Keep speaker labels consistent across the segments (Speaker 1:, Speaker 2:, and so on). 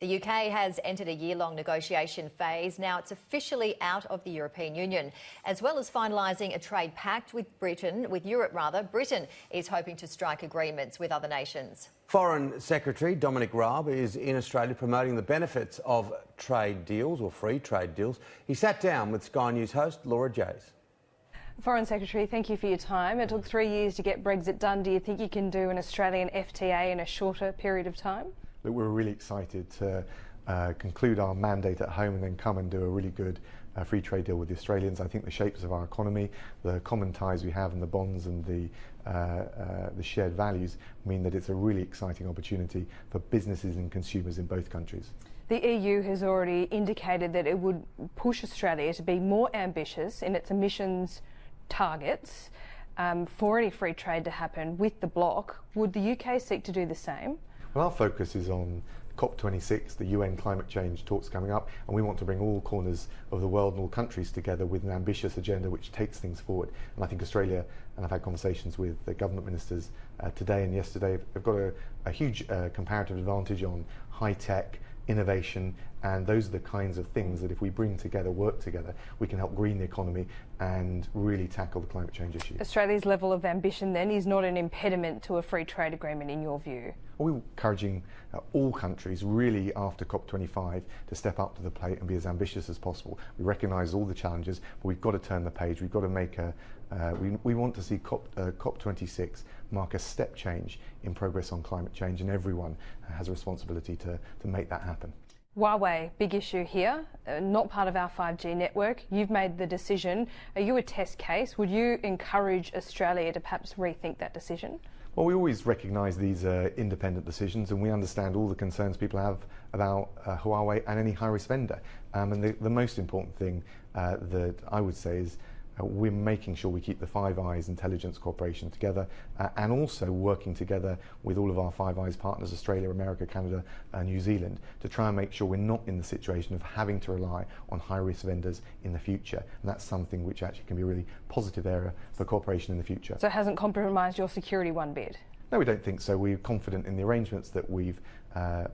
Speaker 1: The UK has entered a year-long negotiation phase. Now it's officially out of the European Union. As well as finalising a trade pact with Europe, Britain is hoping to strike agreements with other nations.
Speaker 2: Foreign Secretary Dominic Raab is in Australia promoting the benefits of trade deals or free trade deals. He sat down with Sky News host Laura Jays.
Speaker 3: Foreign Secretary, thank you for your time. It took 3 years to get Brexit done. Do you think you can do an Australian FTA in a shorter period of time?
Speaker 4: Look, we're really excited to conclude our mandate at home and then come and do a really good free trade deal with the Australians. I think the shapes of our economy, the common ties we have and the bonds and the shared values mean that it's a really exciting opportunity for businesses and consumers in both countries.
Speaker 3: The EU has already indicated that it would push Australia to be more ambitious in its emissions targets for any free trade to happen with the bloc. Would the UK seek to do the same?
Speaker 4: Well, our focus is on COP26, the UN climate change talks coming up, and we want to bring all corners of the world and all countries together with an ambitious agenda which takes things forward. And I think Australia, and I've had conversations with the government ministers today and yesterday, have got a huge comparative advantage on high tech, innovation, and those are the kinds of things that if we bring together, work together, we can help green the economy and really tackle the climate change issue.
Speaker 3: Australia's level of ambition then is not an impediment to a free trade agreement in your view?
Speaker 4: We're encouraging all countries really after COP25 to step up to the plate and be as ambitious as possible. We recognise all the challenges, but we've got to turn the page. We've got to make we want to see COP26 mark a step change in progress on climate change, and everyone has a responsibility to make that happen.
Speaker 3: Huawei, big issue here, not part of our 5G network. You've made the decision. Are you a test case? Would you encourage Australia to perhaps rethink that decision?
Speaker 4: Well, we always recognise these independent decisions, and we understand all the concerns people have about Huawei and any high-risk vendor. And the most important thing that I would say is we're making sure we keep the Five Eyes intelligence cooperation together and also working together with all of our Five Eyes partners, Australia, America, Canada and New Zealand, to try and make sure we're not in the situation of having to rely on high-risk vendors in the future. And that's something which actually can be a really positive area for cooperation in the future.
Speaker 3: So it hasn't compromised your security one bit?
Speaker 4: No, we don't think so. We're confident in the arrangements that we've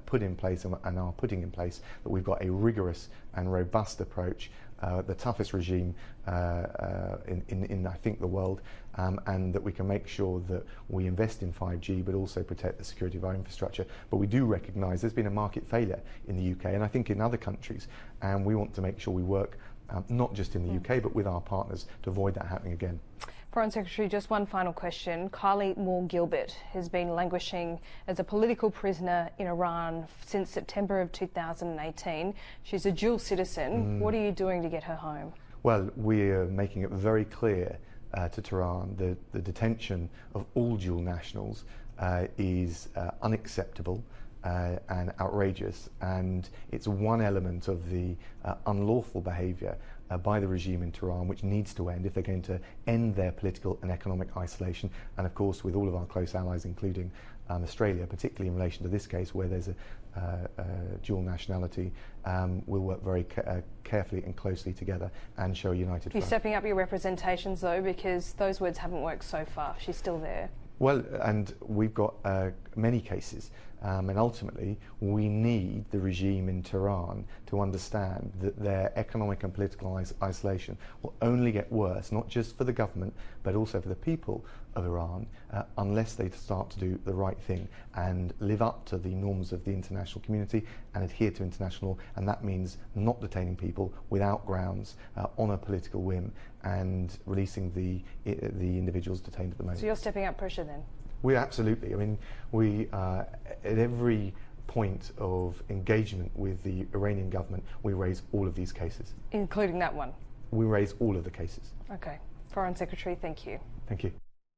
Speaker 4: put in place and are putting in place, that we've got a rigorous and robust approach, the toughest regime in I think the world, and that we can make sure that we invest in 5G but also protect the security of our infrastructure. But we do recognise there's been a market failure in the UK and I think in other countries, and we want to make sure we work not just in the UK but with our partners to avoid that happening again.
Speaker 3: Foreign Secretary, just one final question. Kylie Moore-Gilbert has been languishing as a political prisoner in Iran since September of 2018. She's a dual citizen. What are you doing to get her home?
Speaker 4: Well, we're making it very clear to Tehran that the detention of all dual nationals is unacceptable and outrageous, and it's one element of the unlawful behaviour by the regime in Tehran which needs to end if they're going to end their political and economic isolation. And of course with all of our close allies, including Australia, particularly in relation to this case where there's a dual nationality, we'll work very carefully and closely together and show a united front.
Speaker 3: You're stepping up your representations though, because those words haven't worked so far. She's still there.
Speaker 4: Well, and we've got many cases, and ultimately we need the regime in Tehran to understand that their economic and political isolation will only get worse, not just for the government but also for the people of Iran, unless they start to do the right thing and live up to the norms of the international community and adhere to international law. And that means not detaining people without grounds on a political whim and releasing the individuals detained at the moment.
Speaker 3: So you're stepping up pressure then?
Speaker 4: We absolutely. I mean, we at every point of engagement with the Iranian government, we raise all of these cases.
Speaker 3: Including that one?
Speaker 4: We raise all of the cases.
Speaker 3: Okay. Foreign Secretary, thank you.
Speaker 4: Thank you.